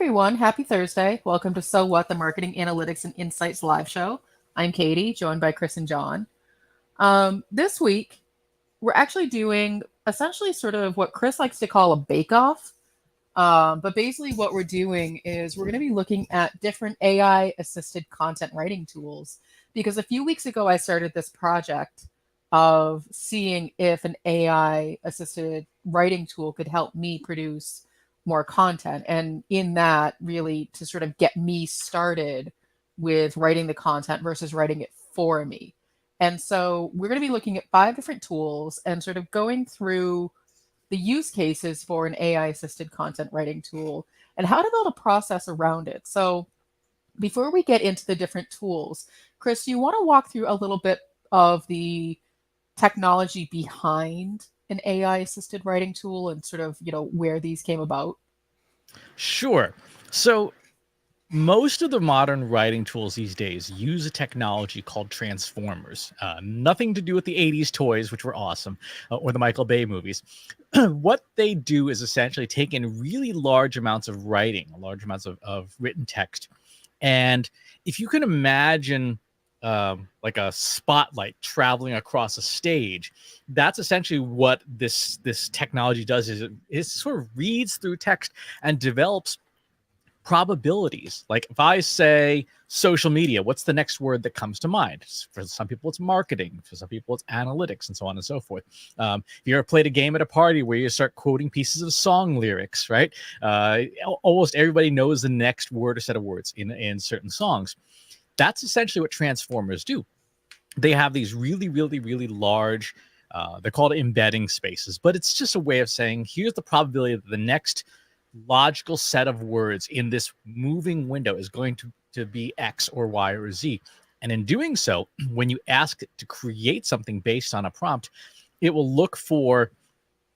everyone. Happy Thursday. Welcome to So What, the Marketing Analytics and Insights live show. I'm Katie, joined by Chris and John. This week, we're actually doing essentially sort of what Chris likes to call a bake-off. But basically, what we're doing is we're going to be looking at different AI-assisted content writing tools. Because a few weeks ago, I started this project of seeing if an AI-assisted writing tool could help me produce more content. And in that, really to sort of get me started with writing the content versus writing it for me. And so we're going to be looking at 5 different tools and sort of going through the use cases for an AI assisted content writing tool and how to build a process around it. So before we get into the different tools, Chris, do you want to walk through a little bit of the technology behind an AI assisted writing tool and sort of, where these came about? Sure. So most of the modern writing tools these days use a technology called transformers. Nothing to do with the 80s toys, which were awesome, or the Michael Bay movies. What they do is essentially take in really large amounts of writing, large amounts of written text. And if you can imagine like a spotlight traveling across a stage, that's essentially what this technology does. Is it sort of reads through text and develops probabilities. Like if I say social media, what's the next word that comes to mind? For some people, it's marketing. For some people, it's analytics, and so on and so forth. If you ever played a game at a party where you start quoting pieces of song lyrics, right? Almost everybody knows the next word or set of words in certain songs. That's essentially what transformers do. They have these really, really, really large, they're called embedding spaces, but it's just a way of saying, here's the probability that the next logical set of words in this moving window is going to be X or Y or Z. And in doing so, when you ask it to create something based on a prompt, it will look for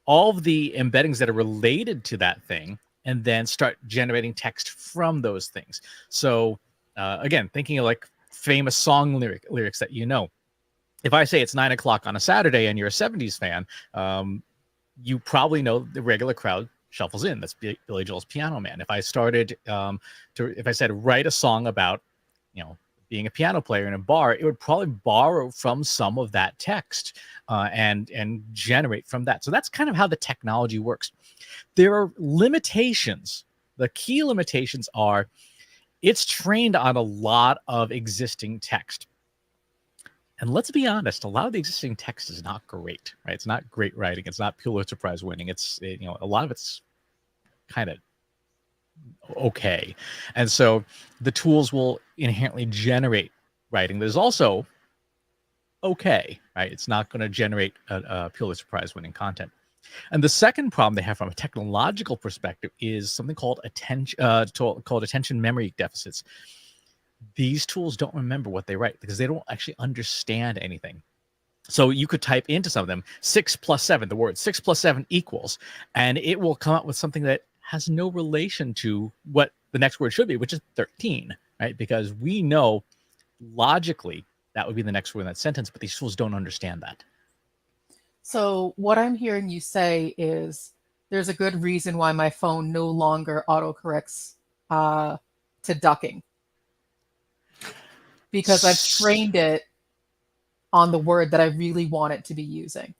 all of the embeddings that are related to that thing and then start generating text from those things. So again, thinking of like famous song lyrics that you know. If I say it's 9 o'clock on a Saturday and you're a 70s fan, you probably know the regular crowd shuffles in. That's Billy Joel's Piano Man. If I started if I said write a song about, being a piano player in a bar, it would probably borrow from some of that text and generate from that. So that's kind of how the technology works. There are limitations. The key limitations are it's trained on a lot of existing text. And let's be honest, a lot of the existing text is not great, right? It's not great writing. It's not Pulitzer Prize winning. A lot of it's kind of okay. And so the tools will inherently generate writing that is also okay, right? It's not going to generate a Pulitzer Prize winning content. And the second problem they have from a technological perspective is something called attention memory deficits. These tools don't remember what they write because they don't actually understand anything. So you could type into some of them 6 plus 7, the word 6 plus 7 equals, and it will come up with something that has no relation to what the next word should be, which is 13, right? Because we know logically that would be the next word in that sentence, but these tools don't understand that. So, what I'm hearing you say is there's a good reason why my phone no longer autocorrects to ducking because I've trained it on the word that I really want it to be using.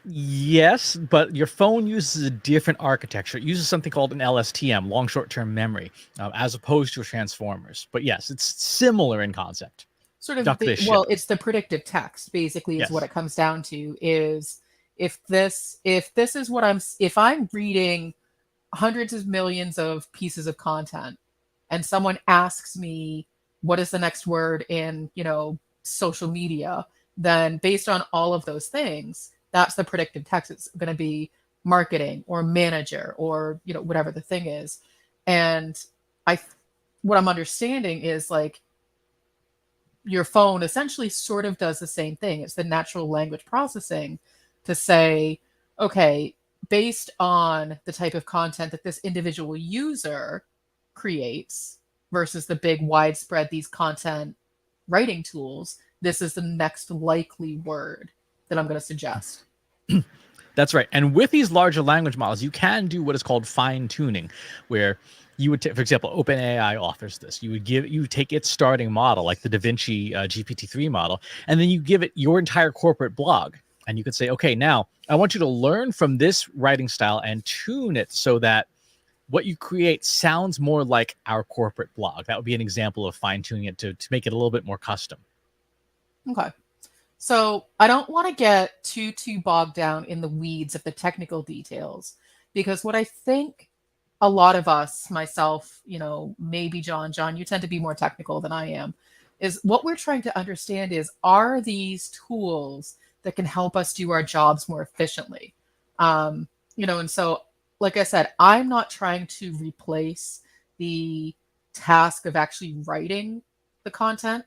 Yes, but your phone uses a different architecture. It uses something called an LSTM, long short-term memory, as opposed to transformers. But yes, it's similar in concept. Sort of Duck this shit. it's the predictive text basically is what it comes down to is if I'm reading hundreds of millions of pieces of content and someone asks me what is the next word in, social media, then based on all of those things, that's the predictive text. It's going to be marketing or manager or, whatever the thing is. And what I'm understanding is like your phone essentially sort of does the same thing. It's the natural language processing to say, okay, based on the type of content that this individual user creates versus the big widespread these content writing tools, this is the next likely word that I'm going to suggest. That's right. And with these larger language models, you can do what is called fine tuning, where you would, for example, OpenAI offers this. You take its starting model, like the DaVinci GPT-3 model, and then you give it your entire corporate blog. And you could say, okay, now I want you to learn from this writing style and tune it so that what you create sounds more like our corporate blog. That would be an example of fine tuning it to make it a little bit more custom. Okay. So I don't want to get too bogged down in the weeds of the technical details, because what I think a lot of us, myself, maybe John, you tend to be more technical than I am, is what we're trying to understand is, are these tools that can help us do our jobs more efficiently? And so, like I said, I'm not trying to replace the task of actually writing the content.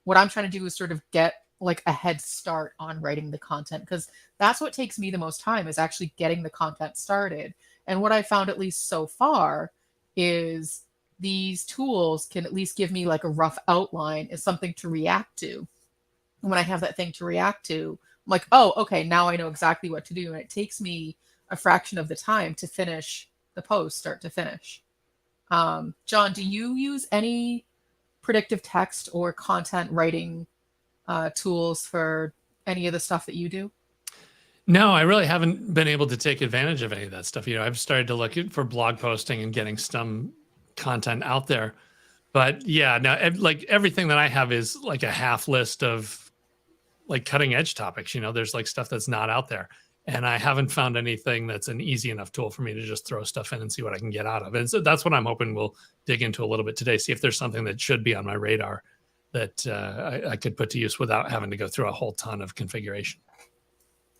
What I'm trying to do is sort of get like a head start on writing the content, because that's what takes me the most time, is actually getting the content started. And what I found, at least so far, is these tools can at least give me like a rough outline as something to react to. And when I have that thing to react to, I'm like, oh, okay, now I know exactly what to do. And it takes me a fraction of the time to finish the post, start to finish. John, do you use any predictive text or content writing tools for any of the stuff that you do? No, I really haven't been able to take advantage of any of that stuff. I've started to look for blog posting and getting some content out there. But yeah, now like everything that I have is like a half list of like cutting edge topics. There's like stuff that's not out there. And I haven't found anything that's an easy enough tool for me to just throw stuff in and see what I can get out of it. And so that's what I'm hoping we'll dig into a little bit today, see if there's something that should be on my radar that I could put to use without having to go through a whole ton of configuration.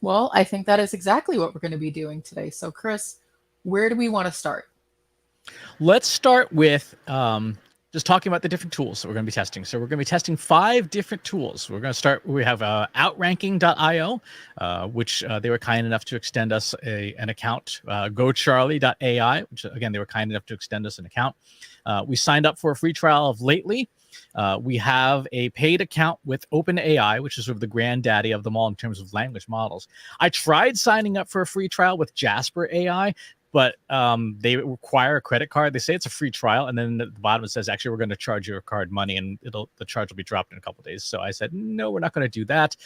Well, I think that is exactly what we're going to be doing today. So, Chris, where do we want to start? Let's start with just talking about the different tools that we're going to be testing. So we're going to be testing 5 different tools. We're going to start, we have outranking.io, which they were kind enough to extend us an account. GoCharlie.ai, which again, they were kind enough to extend us an account. We signed up for a free trial of Lately. We have a paid account with OpenAI, which is sort of the granddaddy of them all in terms of language models. I tried signing up for a free trial with Jasper AI, but they require a credit card. They say it's a free trial, and then at the bottom it says, actually, we're going to charge your card money, and the charge will be dropped in a couple of days. So I said, no, we're not going to do that.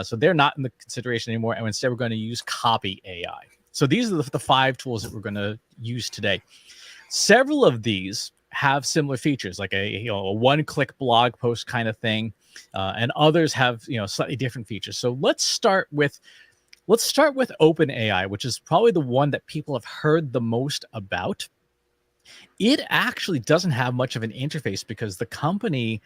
So they're not in the consideration anymore, and instead we're going to use Copy AI. So these are the 5 tools that we're going to use today. Several of these have similar features, like a one-click blog post kind of thing, and others have slightly different features. So let's start with OpenAI, which is probably the one that people have heard the most about. It actually doesn't have much of an interface because the company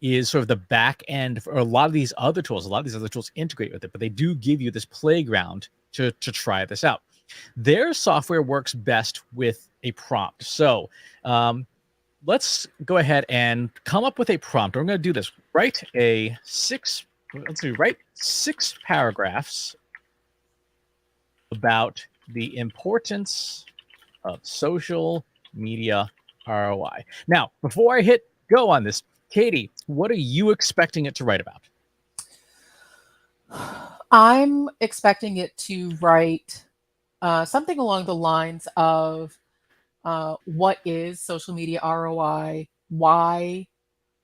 is sort of the back end for a lot of these other tools. A lot of these other tools integrate with it, but they do give you this playground to try this out. Their software works best with a prompt. So let's go ahead and come up with a prompt. We're going to do this. Write 6 paragraphs about the importance of social media ROI. Now, before I hit go on this, Katie, what are you expecting it to write about? I'm expecting it to write something along the lines of what is social media ROI, why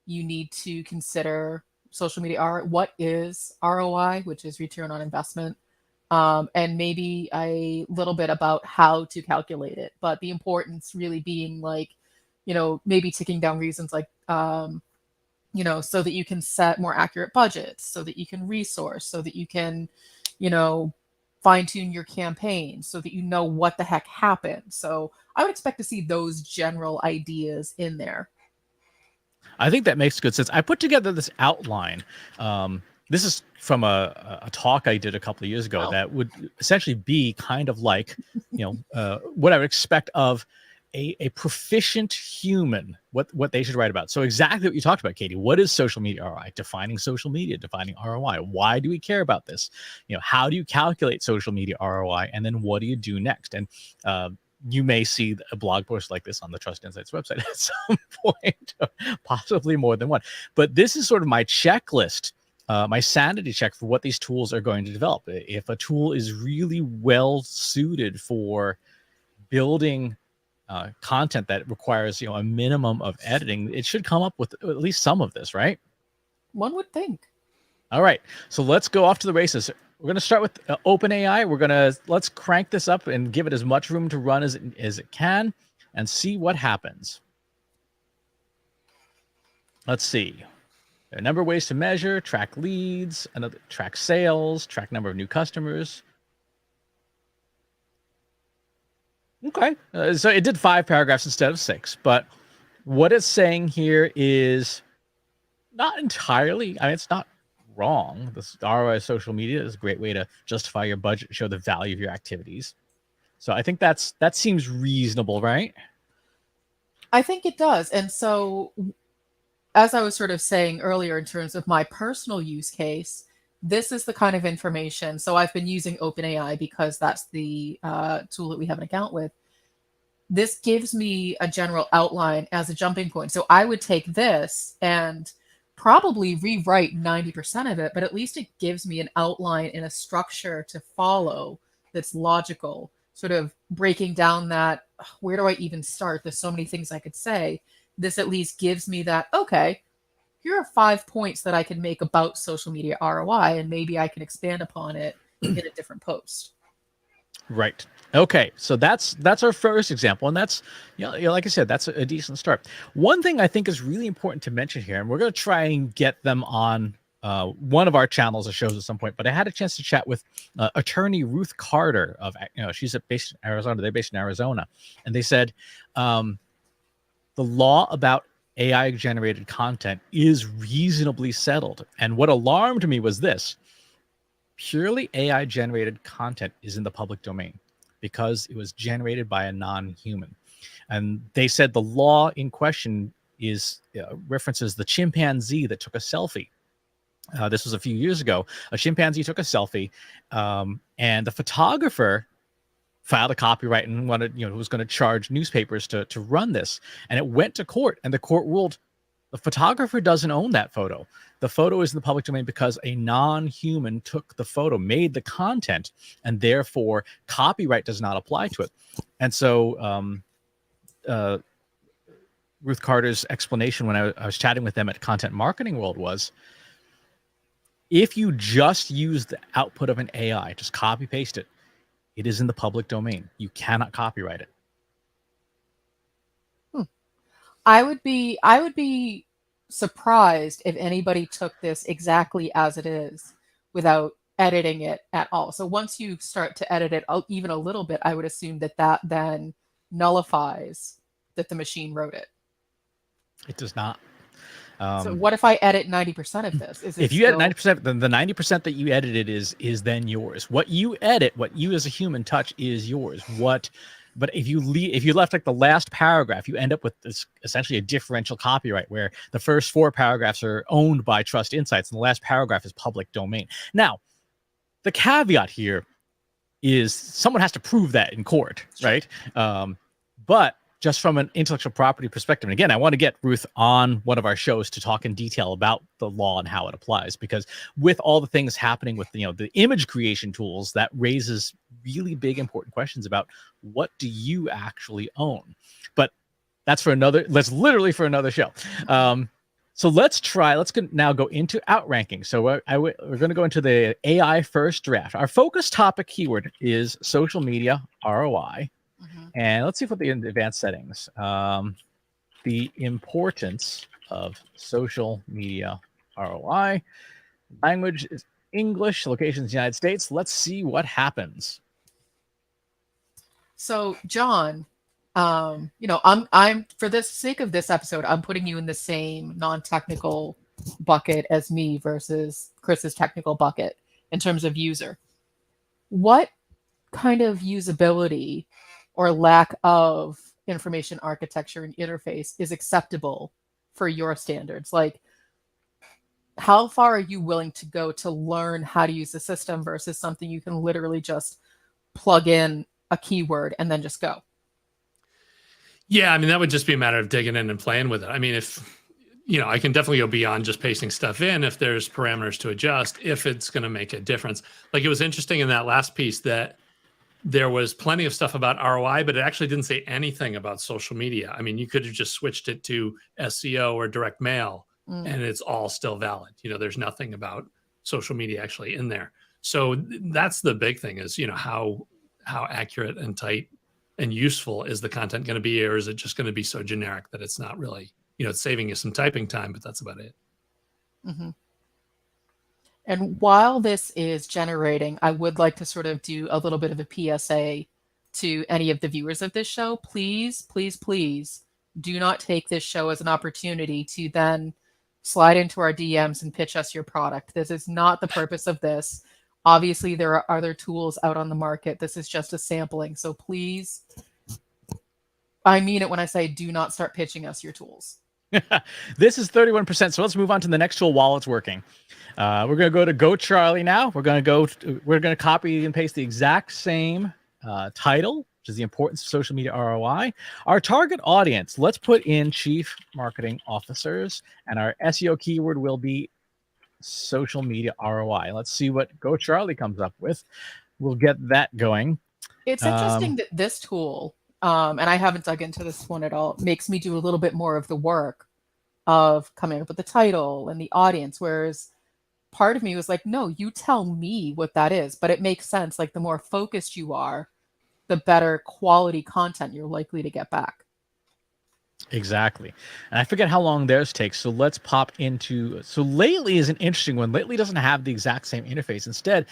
you need to consider social media ROI, what is ROI, which is return on investment, and maybe a little bit about how to calculate it. But the importance really being like, maybe ticking down reasons like, so that you can set more accurate budgets, so that you can resource, so that you can, fine tune your campaign, so that you know what the heck happened. So I would expect to see those general ideas in there. I think that makes good sense. I put together this outline. This is from a talk I did a couple of years ago that would essentially be kind of like, what I would expect of a proficient human, what they should write about. So exactly what you talked about, Katie. What is social media ROI? Defining social media, defining ROI. Why do we care about this? How do you calculate social media ROI? And then what do you do next? And you may see a blog post like this on the Trust Insights website at some point, possibly more than one. But this is sort of my checklist my sanity check for what these tools are going to develop. If a tool is really well suited for building content that requires a minimum of editing, it should come up with at least some of this, right? One would think. All right, so let's go off to the races. We're going to start with OpenAI. Let's crank this up and give it as much room to run as it can, and see what happens. Let's see. There are a number of ways to measure: track leads, track sales, track number of new customers. Okay, so it did 5 paragraphs instead of 6, but what it's saying here is not entirely, I mean, it's not wrong. This ROI of social media is a great way to justify your budget, show the value of your activities. So I think that seems reasonable, right? I think it does. And so, as I was sort of saying earlier, in terms of my personal use case, this is the kind of information. So I've been using OpenAI because that's the tool that we have an account with. This gives me a general outline as a jumping point. So I would take this and probably rewrite 90% of it, but at least it gives me an outline and a structure to follow that's logical, sort of breaking down that, where do I even start? There's so many things I could say. This at least gives me that, okay, here are 5 points that I can make about social media ROI, and maybe I can expand upon it in a different post. Right. Okay. So that's our first example, and that's like I said, that's a decent start. One thing I think is really important to mention here, and we're going to try and get them on one of our channels or shows at some point, but I had a chance to chat with attorney Ruth Carter she's based in Arizona. They're based in Arizona, and they said the law about AI generated content is reasonably settled. And what alarmed me was this: purely AI generated content is in the public domain because it was generated by a non-human. And they said the law in question references the chimpanzee that took a selfie. This was a few years ago. A chimpanzee took a selfie, and the photographer filed a copyright and was going to charge newspapers to run this. And it went to court, and the court ruled the photographer doesn't own that photo. The photo is in the public domain because a non-human took the photo, made the content, and therefore copyright does not apply to it. And so Ruth Carter's explanation when I was chatting with them at Content Marketing World was, if you just use the output of an AI, just copy paste it, it is in the public domain. You cannot copyright it. I would be surprised if anybody took this exactly as it is without editing it at all. So once you start to edit it even a little bit, I would assume that then nullifies that the machine wrote it. It does not. So what if I edit 90% of this? If you edit 90%, then the 90% that you edited is then yours. What you edit, what you as a human touch, is yours. But if you left like the last paragraph, you end up with this essentially a differential copyright where the first 4 paragraphs are owned by Trust Insights and the last paragraph is public domain. Now, the caveat here is someone has to prove that in court, right? But just from an intellectual property perspective, and again, I want to get Ruth on one of our shows to talk in detail about the law and how it applies, because with all the things happening with the image creation tools, that raises really big important questions about what do you actually own. But that's literally for another show. So let's now go into outranking. So we're going to go into the AI first draft. Our focus topic keyword is social media ROI. And let's see what the advanced settings. The importance of social media ROI. Language is English. Location is United States. Let's see what happens. So, John, I'm for the sake of this episode, I'm putting you in the same non-technical bucket as me versus Chris's technical bucket in terms of user. What kind of usability or lack of information architecture and interface is acceptable for your standards? Like, how far are you willing to go to learn how to use the system versus something you can literally just plug in a keyword and then just go? Yeah, I mean, that would just be a matter of digging in and playing with it. I mean, if I can definitely go beyond just pasting stuff in if there's parameters to adjust, if it's going to make a difference. Like, it was interesting in that last piece that there was plenty of stuff about ROI, but it actually didn't say anything about social media. I mean, you could have just switched it to SEO or direct mail and it's all still valid. There's nothing about social media actually in there. So that's the big thing is, how accurate and tight and useful is the content going to be, or is it just going to be so generic that it's not really, it's saving you some typing time, but that's about it. Mm-hmm. And while this is generating, I would like to sort of do a little bit of a PSA to any of the viewers of this show. Please, please, please do not take this show as an opportunity to then slide into our DMs and pitch us your product. This is not the purpose of this. Obviously, there are other tools out on the market. This is just a sampling. So please, I mean it when I say do not start pitching us your tools. This is 31%. So let's move on to the next tool while it's working. We're going to go to Go Charlie now. We're going to copy and paste the exact same title, which is the importance of social media ROI. Our target audience, let's put in chief marketing officers, and our SEO keyword will be social media ROI. Let's see what Go Charlie comes up with. We'll get that going. It's interesting that this tool, and I haven't dug into this one at all, makes me do a little bit more of the work of coming up with the title and the audience, whereas part of me was like, no, you tell me what that is. But it makes sense. Like, the more focused you are, the better quality content you're likely to get back. Exactly. And I forget how long theirs takes. So let's pop into, so Lately is an interesting one. Lately doesn't have the exact same interface. Instead,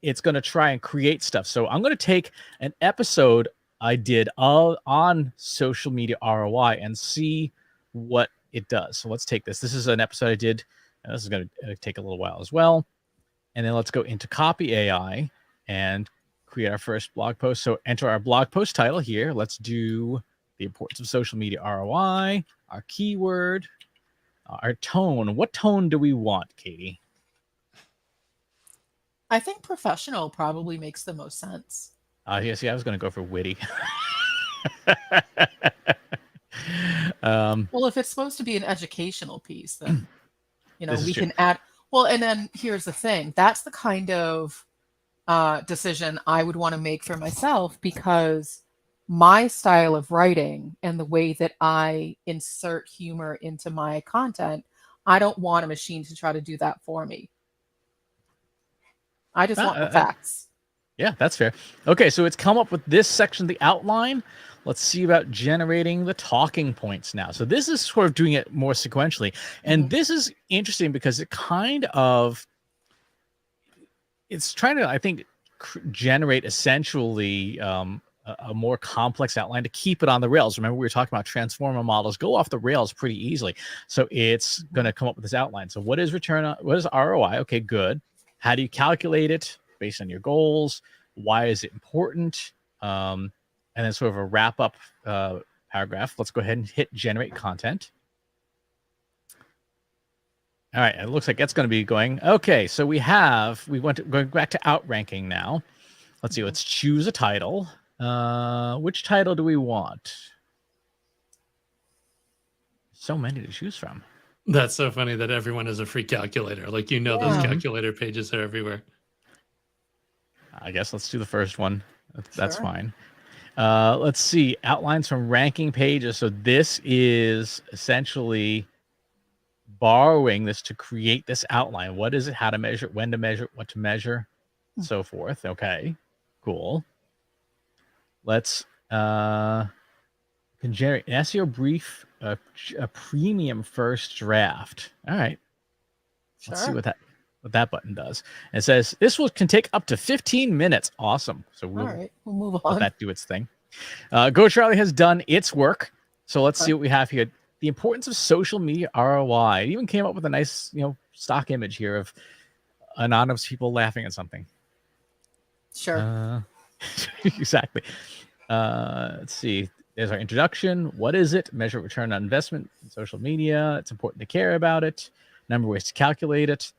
it's going to try and create stuff. So I'm going to take an episode I did on social media ROI and see what it does. So let's take this. This is an episode I did. This is going to take a little while as well. And then let's go into Copy AI and create our first blog post. So enter our blog post title here. Let's do the importance of social media ROI, our keyword, our tone. What tone do we want, Katie? I think professional probably makes the most sense. Yeah, see, I was going to go for witty. Well, if it's supposed to be an educational piece, then we can add. Well, and then here's the thing: that's the kind of decision I would want to make for myself, because my style of writing and the way that I insert humor into my content, I don't want a machine to try to do that for me. I just want the facts. Yeah, that's fair. Okay, so it's come up with this section, the outline. Let's see about generating the talking points now. So this is sort of doing it more sequentially. And this is interesting because it's trying to, I think, generate essentially a more complex outline to keep it on the rails. Remember, we were talking about transformer models go off the rails pretty easily. So it's going to come up with this outline. So what is ROI? Okay, good. How do you calculate it based on your goals? Why is it important? And then sort of a wrap up paragraph. Let's go ahead and hit generate content. All right, it looks like that's going to be going. Okay, so going back to outranking now. Let's see, let's choose a title. Which title do we want? So many to choose from. That's so funny that everyone has a free calculator. Like, those calculator pages are everywhere. I guess let's do the first one. That's fine. Let's see, outlines from ranking pages. So this is essentially borrowing this to create this outline. What is it? How to measure it? When to measure it? What to measure? So forth. Okay, cool. Let's can generate an SEO brief, a premium first draft. All right. Sure. Let's see what that button does. And it says this can take up to 15 minutes. Awesome. So we'll move on. Let that do its thing. Go Charlie has done its work. So let's see what we have here. The importance of social media ROI. It even came up with a nice, stock image here of anonymous people laughing at something. Sure. Exactly. Let's see. There's our introduction. What is it? Measure return on investment in social media. It's important to care about it. Number of ways to calculate it.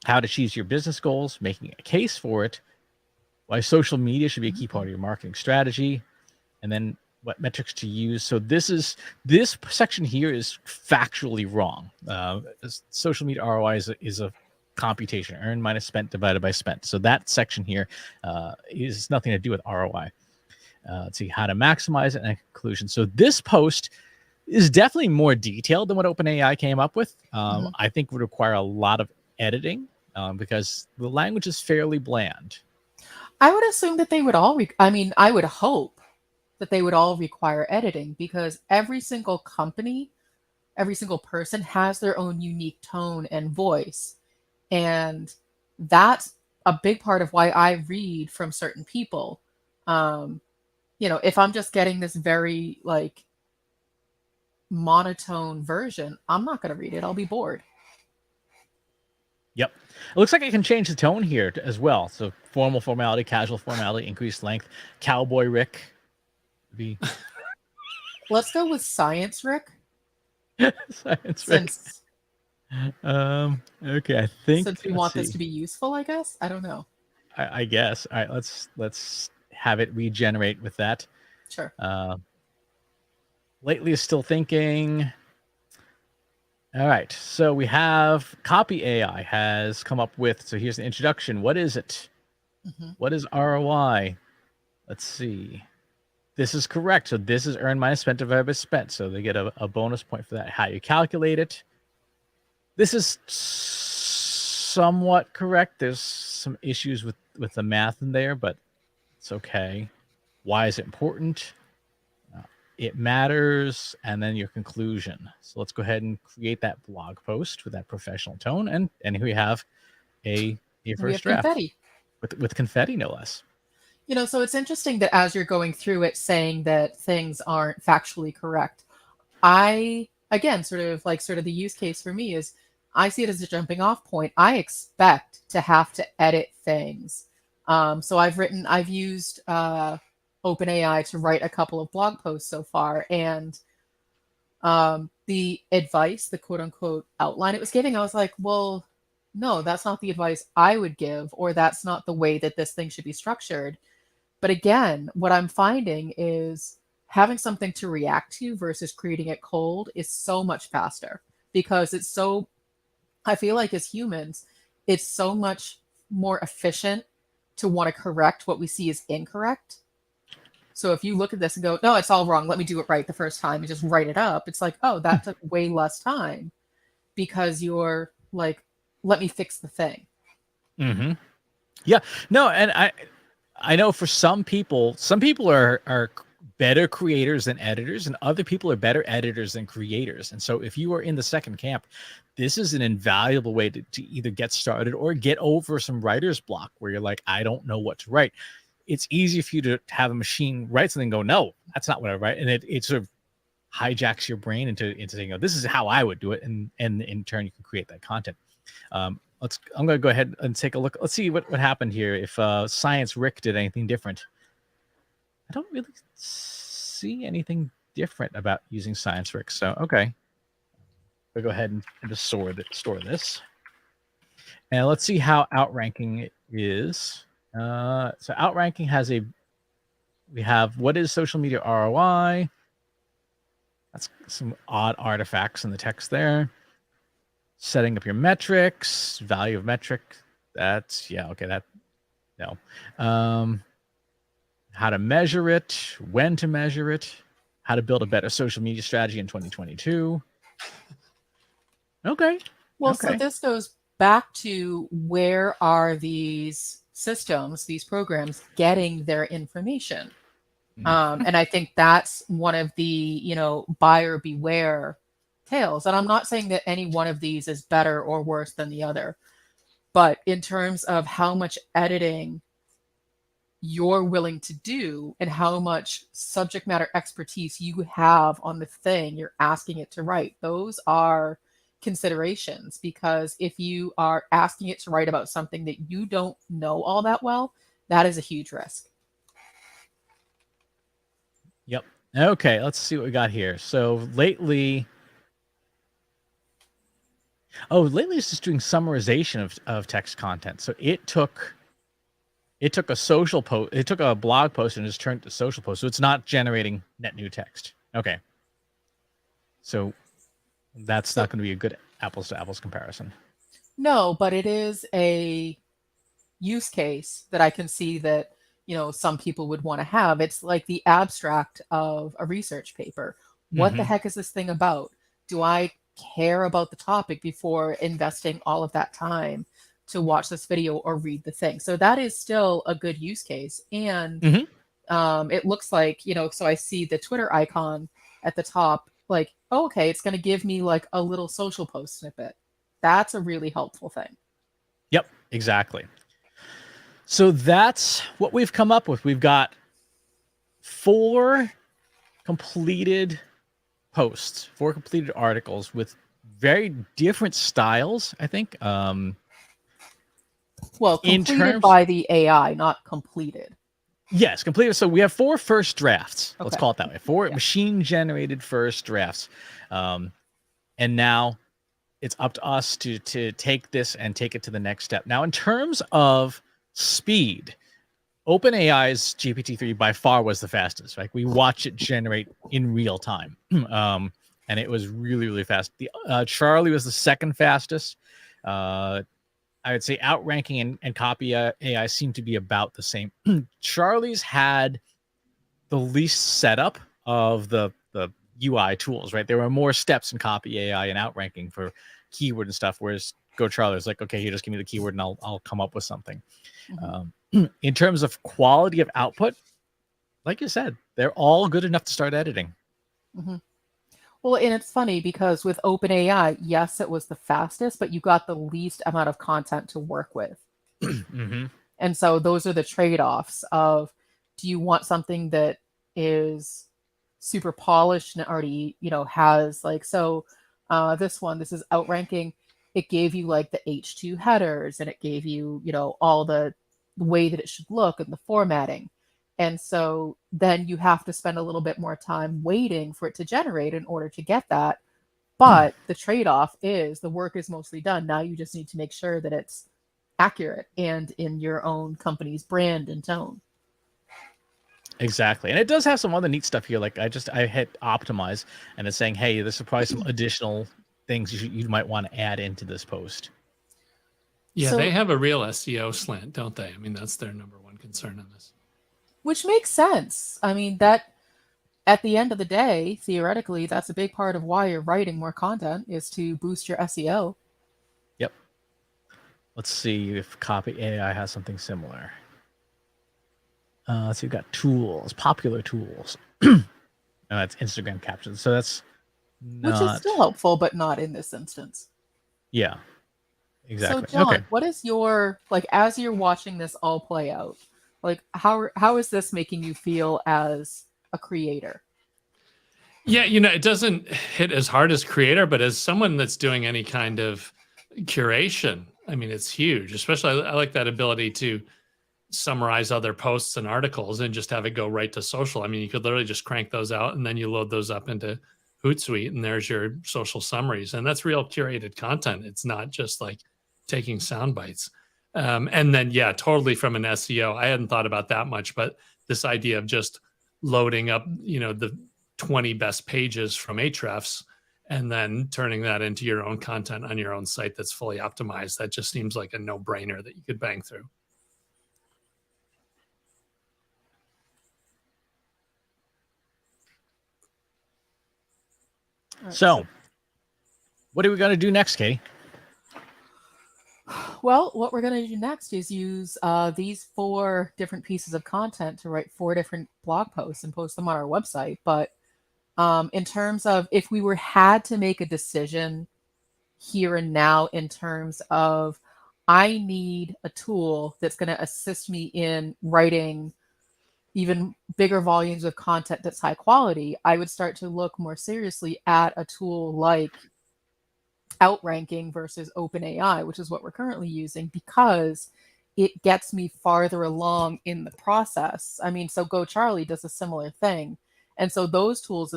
How to achieve your business goals. Making a case for it. Why social media should be a key part of your marketing strategy. And then what metrics to use. So this section here is factually wrong. Social media ROI is a computation, earned minus spent divided by spent. So that section here is nothing to do with ROI. Let's see how to maximize it and conclusion. So this post is definitely more detailed than what OpenAI came up with. I think would require a lot of editing because the language is fairly bland. I would assume that they would all, I would hope that they would all require editing because every single company, every single person has their own unique tone and voice. And that's a big part of why I read from certain people. If I'm just getting this very like monotone version, I'm not going to read it. I'll be bored. Yep. It looks like I can change the tone here as well. So formal formality, casual formality, increased length, cowboy Rick. Let's go with science, Rick. Science Rick. Okay, I think since we want this to be useful, I guess. I don't know. I guess. All right, let's have it regenerate with that. Sure. Lately is still thinking. All right, so we have Copy AI has come up with. So here's the introduction. What is it? What is ROI? Let's see. This is correct. So this is earned minus spent divided by spent. So they get a bonus point for that. How you calculate it. This is somewhat correct. There's some issues with the math in there, but it's okay. Why is it important? It matters, and then your conclusion. So let's go ahead and create that blog post with that professional tone, and here we have a first draft confetti. with confetti, no less. So it's interesting that as you're going through it, saying that things aren't factually correct. Again, sort of the use case for me is I see it as a jumping off point. I expect to have to edit things. So I've used OpenAI to write a couple of blog posts so far, and the advice, the quote unquote outline it was giving, I was like, well, no, that's not the advice I would give, or that's not the way that this thing should be structured. But again, what I'm finding is having something to react to versus creating it cold is so much faster because I feel like as humans, it's so much more efficient to want to correct what we see as incorrect. So if you look at this and go, no, it's all wrong, let me do it right the first time and just write it up. It's like, oh, that took way less time because you're like, let me fix the thing. Yeah, no, and I know for some people are better creators than editors, and other people are better editors than creators. And so if you are in the second camp, this is an invaluable way to either get started or get over some writer's block where you're like, I don't know what to write. It's easy for you to have a machine write something and go, no, that's not what I write. And it sort of hijacks your brain into saying, oh, this is how I would do it. And in turn, you can create that content. I'm going to go ahead and take a look. Let's see what happened here. If Science Rick did anything different. I don't really see anything different about using Science Rick. So, okay. We'll go ahead and just store this. And let's see how outranking it is. So outranking has we have what is social media ROI. That's some odd artifacts in the text there. Setting up your metrics, value of metric. That's okay. No. How to measure it, when to measure it, how to build a better social media strategy in 2022. Okay. Well, so this goes back to where are these systems, these programs getting their information? And I think that's one of the, buyer beware tales. And I'm not saying that any one of these is better or worse than the other, but in terms of how much editing you're willing to do and how much subject matter expertise you have on the thing you're asking it to write, those are considerations, because if you are asking it to write about something that you don't know all that well, that is a huge risk. Yep. Okay, let's see what we got here. So lately it's just doing summarization of text content. So it took it took a social post, it took a blog post and just turned it to social post. So it's not generating net new text. Okay. So that's not going to be a good apples to apples comparison. No, but it is a use case that I can see that, some people would want to have. It's like the abstract of a research paper. What the Mhm. heck is this thing about? Do I care about the topic before investing all of that time to watch this video or read the thing? So that is still a good use case. And Mhm. it looks like, so I see the Twitter icon at the top, like, oh, okay, it's going to give me like a little social post snippet. That's a really helpful thing. Yep, exactly. So that's what we've come up with. We've got 4 completed posts, 4 completed articles with very different styles, I think. Well, In completed terms, by the AI, not completed. yes, completed. So we have 4 first drafts. Let's Okay. call it that way. 4 Yeah. machine generated first drafts. And now it's up to us to take this and take it to the next step. Now, in terms of speed, OpenAI's GPT-3 by far was the fastest. Like we watched it generate in real time, and it was really, really fast. The Charlie was the second fastest. I would say outranking and copy AI seem to be about the same. Charlie's had the least setup of the UI tools, right? There were more steps in copy AI and outranking for keyword and stuff, whereas Go Charlie's like, okay, you just give me the keyword and I'll come up with something. Mm-hmm. In terms of quality of output, like you said, they're all good enough to start editing. Mm-hmm. Well, and it's funny because with OpenAI, yes, it was the fastest, but you got the least amount of content to work with. Mm-hmm. And so those are the trade-offs of, do you want something that is super polished and already, has like, so this is outranking. It gave you like the H2 headers and it gave you, all the way that it should look and the formatting. And so then you have to spend a little bit more time waiting for it to generate in order to get that. But the trade-off is the work is mostly done. Now you just need to make sure that it's accurate and in your own company's brand and tone. Exactly. And it does have some other neat stuff here. Like I hit optimize and it's saying, hey, this is probably some additional things you might want to add into this post. Yeah, So- they have a real SEO slant, don't they? I mean, that's their number one concern on this. Which makes sense. I mean, that at the end of the day, theoretically, that's a big part of why you're writing more content is to boost your SEO. Yep. Let's see if copy AI has something similar. So you've got tools, popular tools. That's Instagram captions. So that's not... Which is still helpful, but not in this instance. Yeah, exactly. So, John, okay. what is your, like, as you're watching this all play out, like, how is this making you feel as a creator? Yeah, it doesn't hit as hard as creator, but as someone that's doing any kind of curation, I mean, it's huge. Especially, I like that ability to summarize other posts and articles and just have it go right to social. I mean, you could literally just crank those out and then you load those up into Hootsuite and there's your social summaries. And that's real curated content. It's not just like taking sound bites. And then, yeah, totally from an SEO, I hadn't thought about that much, but this idea of just loading up, the 20 best pages from Ahrefs and then turning that into your own content on your own site that's fully optimized, that just seems like a no-brainer that you could bang through. Right, So, what are we going to do next, Katie? Well, what we're going to do next is use these 4 different pieces of content to write 4 different blog posts and post them on our website. But in terms of if we had to make a decision here and now in terms of I need a tool that's going to assist me in writing even bigger volumes of content that's high quality, I would start to look more seriously at a tool like Outranking versus OpenAI, which is what we're currently using, because it gets me farther along in the process. I mean, so Go Charlie does a similar thing. And so those tools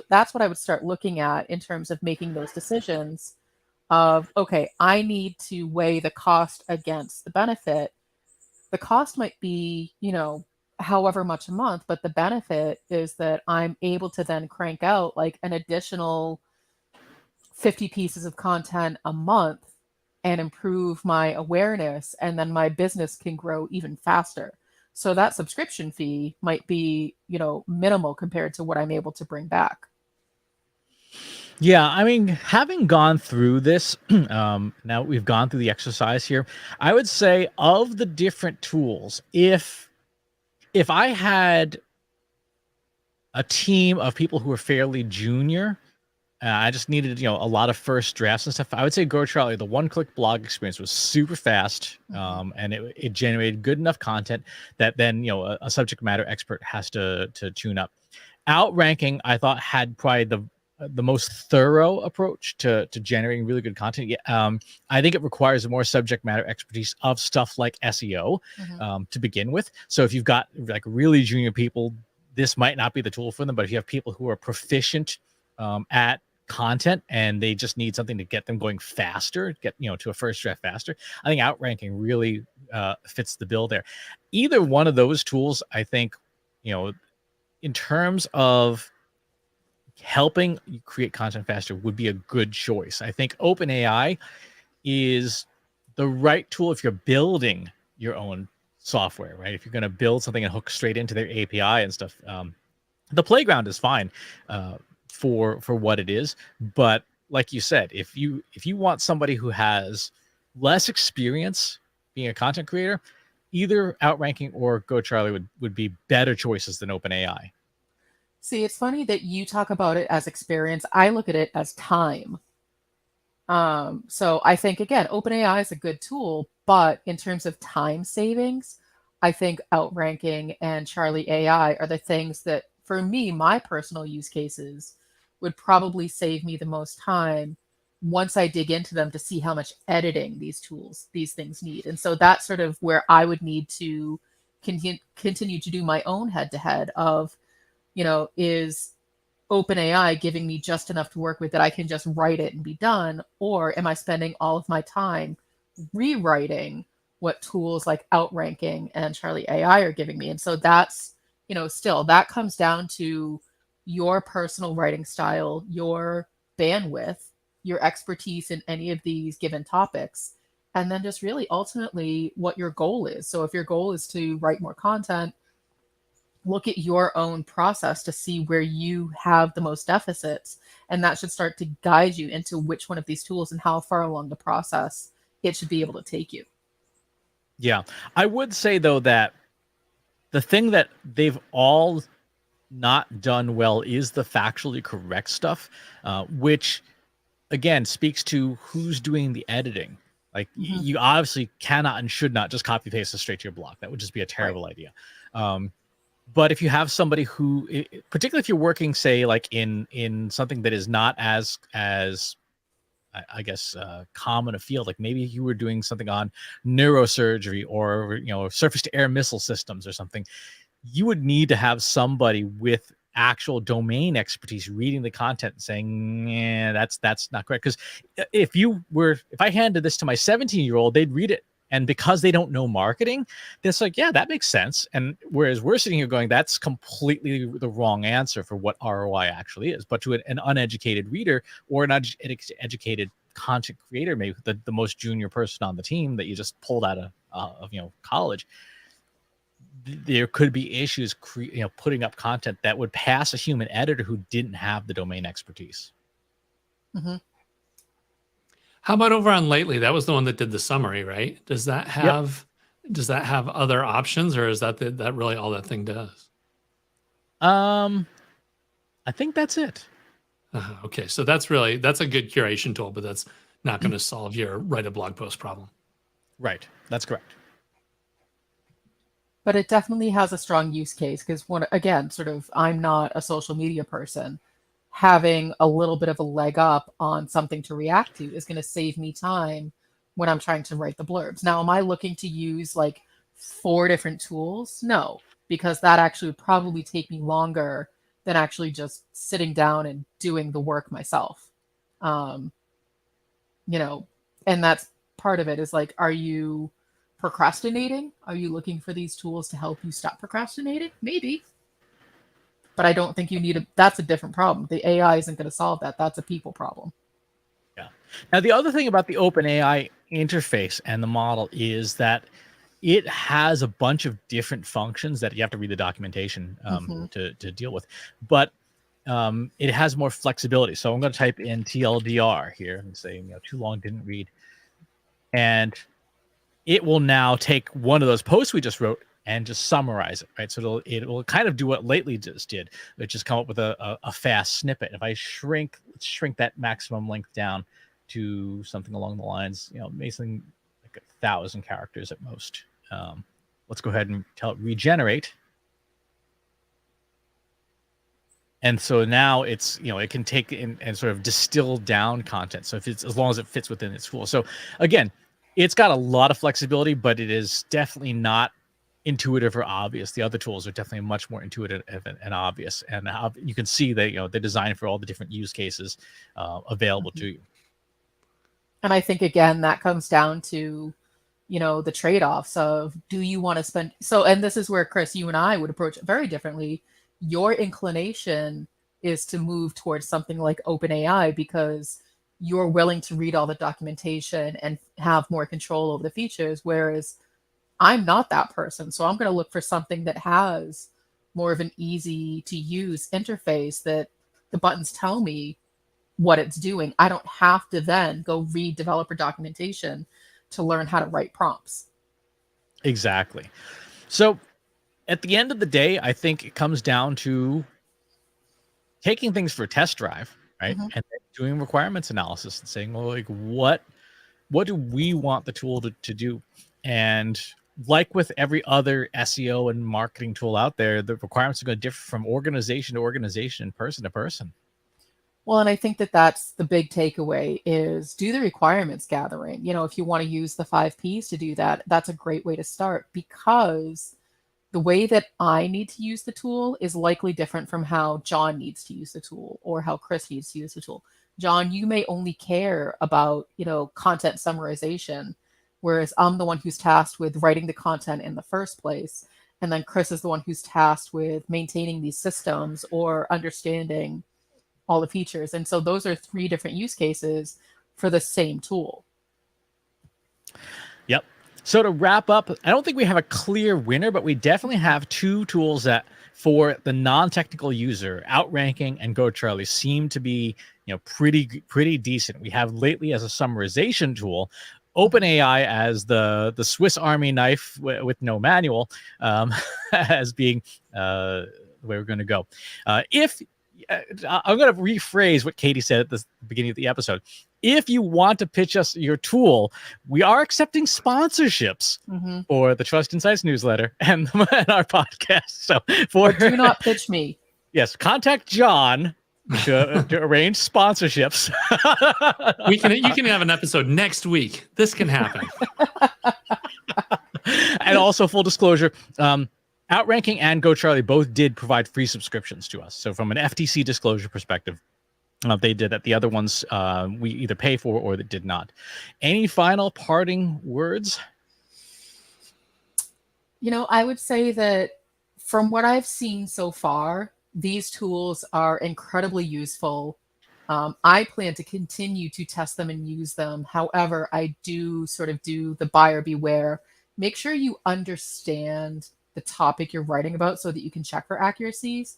that's what I would start looking at in terms of making those decisions of, okay, I need to weigh the cost against the benefit. the cost might be, however much a month, but the benefit is that I'm able to then crank out like an additional 50 pieces of content a month and improve my awareness, and then my business can grow even faster. So that subscription fee might be, minimal compared to what I'm able to bring back. Yeah, I mean, having gone through this, now we've gone through the exercise here. I would say of the different tools, if I had a team of people who were fairly junior, I just needed, a lot of first drafts and stuff. I would say Go Charlie, the one-click blog experience was super fast, and it generated good enough content that then, a subject matter expert has to tune up. Outranking, I thought, had probably the most thorough approach to generating really good content. I think it requires more subject matter expertise of stuff like SEO to begin with. So if you've got like really junior people, this might not be the tool for them. But if you have people who are proficient at content and they just need something to get them going faster, get to a first draft faster, I think Outranking really fits the bill there. Either one of those tools, I think, in terms of helping you create content faster, would be a good choice. I think OpenAI is the right tool if you're building your own software, right? If you're going to build something and hook straight into their API and stuff, the playground is fine for what it is. But like you said, if you want somebody who has less experience being a content creator, either Outranking or Go Charlie would be better choices than OpenAI. See, it's funny that you talk about it as experience. I look at it as time. So I think, again, OpenAI is a good tool, but in terms of time savings, I think Outranking and Charlie AI are the things that, for me, my personal use cases would probably save me the most time once I dig into them to see how much editing these things need. And so that's sort of where I would need to continue to do my own head to head of, is OpenAI giving me just enough to work with that I can just write it and be done? Or am I spending all of my time rewriting what tools like Outranking and Charlie AI are giving me? And so that's, still that comes down to your personal writing style, your bandwidth, your expertise in any of these given topics, and then just really ultimately what your goal is. So if your goal is to write more content, look at your own process to see where you have the most deficits, and that should start to guide you into which one of these tools and how far along the process it should be able to take you. Yeah, I would say though that the thing that they've all not done well is the factually correct stuff, which again speaks to who's doing the editing. Like you obviously cannot and should not just copy paste this straight to your blog. That would just be a terrible idea. But if you have somebody who, particularly if you're working, say, like in something that is not as I guess common a field, like maybe you were doing something on neurosurgery or surface to air missile systems or something, you would need to have somebody with actual domain expertise reading the content and saying, yeah, that's not correct. Because if I handed this to my 17-year-old, they'd read it. And because they don't know marketing, it's like, yeah, that makes sense. And whereas we're sitting here going, that's completely the wrong answer for what ROI actually is. But to an uneducated reader or an educated content creator, maybe the most junior person on the team that you just pulled out of college, there could be issues putting up content that would pass a human editor who didn't have the domain expertise. How about over on Lately? That was the one that did the summary, right? Does that have other options, or is that really all that thing does? I think that's it. Okay, so that's a good curation tool, but that's not going to solve your write a blog post problem. Right, that's correct. But it definitely has a strong use case because, again, sort of, I'm not a social media person. Having a little bit of a leg up on something to react to is going to save me time when I'm trying to write the blurbs. Now, am I looking to use like 4 different tools? No, because that actually would probably take me longer than actually just sitting down and doing the work myself. And that's part of it is like, are you procrastinating? Are you looking for these tools to help you stop procrastinating? Maybe. But I don't think you need that's a different problem. The AI isn't going to solve that. That's a people problem. Yeah. Now, the other thing about the OpenAI interface and the model is that it has a bunch of different functions that you have to read the documentation to deal with. But it has more flexibility. So I'm going to type in TLDR here and say, too long, didn't read. And it will now take one of those posts we just wrote and just summarize it, right? So it will kind of do what Lately just did, but just come up with a fast snippet. If I shrink that maximum length down to something along the lines, basically like 1,000 characters at most. Let's go ahead and tell it regenerate. And so now it's, it can take and sort of distill down content. So if it's, as long as it fits within its tool. So again, it's got a lot of flexibility, but it is definitely not intuitive or obvious. The other tools are definitely much more intuitive and obvious. And you can see that, they're designed for all the different use cases available to you. And I think, again, that comes down to, the trade-offs of, do you want to spend... So, and this is where, Chris, you and I would approach it very differently. Your inclination is to move towards something like OpenAI because you're willing to read all the documentation and have more control over the features, whereas I'm not that person. So I'm going to look for something that has more of an easy to use interface, that the buttons tell me what it's doing. I don't have to then go read developer documentation to learn how to write prompts. Exactly. So at the end of the day, I think it comes down to taking things for a test drive, right? And then doing requirements analysis and saying, well, like, what do we want the tool to do? And like with every other SEO and marketing tool out there, the requirements are going to differ from organization to organization, person to person. Well, and I think that that's the big takeaway is do the requirements gathering. If you want to use the 5 Ps to do that, that's a great way to start, because the way that I need to use the tool is likely different from how John needs to use the tool or how Chris needs to use the tool. John, you may only care about, content summarization, whereas I'm the one who's tasked with writing the content in the first place. And then Chris is the one who's tasked with maintaining these systems or understanding all the features. And so those are 3 different use cases for the same tool. Yep. So to wrap up, I don't think we have a clear winner, but we definitely have 2 tools that for the non-technical user, Outranking and GoCharlie, seem to be, pretty decent. We have Lately as a summarization tool, OpenAI as the Swiss Army knife with no manual, as being the way we're going to go. I'm going to rephrase what Katie said at the beginning of the episode. If you want to pitch us your tool, we are accepting sponsorships for the Trust Insights newsletter and our podcast. So do not pitch me. Yes, contact John to arrange sponsorships. You can have an episode next week. This can happen. And also, full disclosure, Outranking and GoCharlie both did provide free subscriptions to us. So from an FTC disclosure perspective, they did that. The other ones we either pay for or that did not. Any final parting words? I would say that from what I've seen so far, these tools are incredibly useful. I plan to continue to test them and use them. However, I do sort of do the buyer beware. Make sure you understand the topic you're writing about so that you can check for accuracies,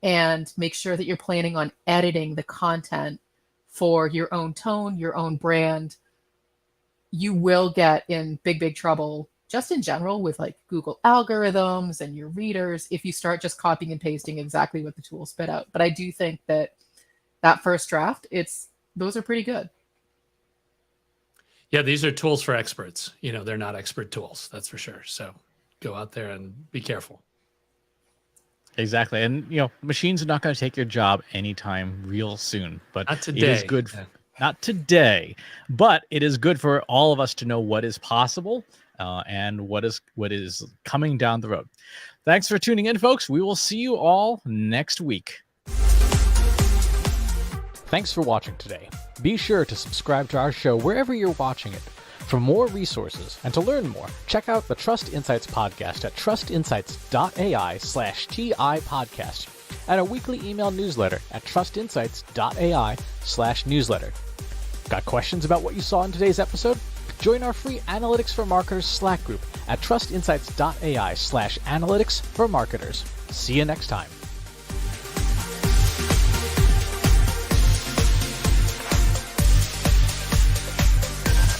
and make sure that you're planning on editing the content for your own tone, your own brand. You will get in big trouble just in general with like Google algorithms and your readers if you start just copying and pasting exactly what the tool spit out. But I do think that first draft, those are pretty good. Yeah, these are tools for experts. They're not expert tools, that's for sure. So go out there and be careful. Exactly. And, machines are not going to take your job anytime real soon, but not today. It is good. Not today, but it is good for all of us to know what is possible and what is coming down the road. Thanks for tuning in, folks. We will see you all next week. Thanks for watching today. Be sure to subscribe to our show wherever you're watching it. For more resources and to learn more, check out the Trust Insights podcast at trustinsights.ai/TI podcast and a weekly email newsletter at trustinsights.ai/newsletter. Got questions about what you saw in today's episode? Join our free Analytics for Marketers Slack group at trustinsights.ai/analytics for marketers. See you next time.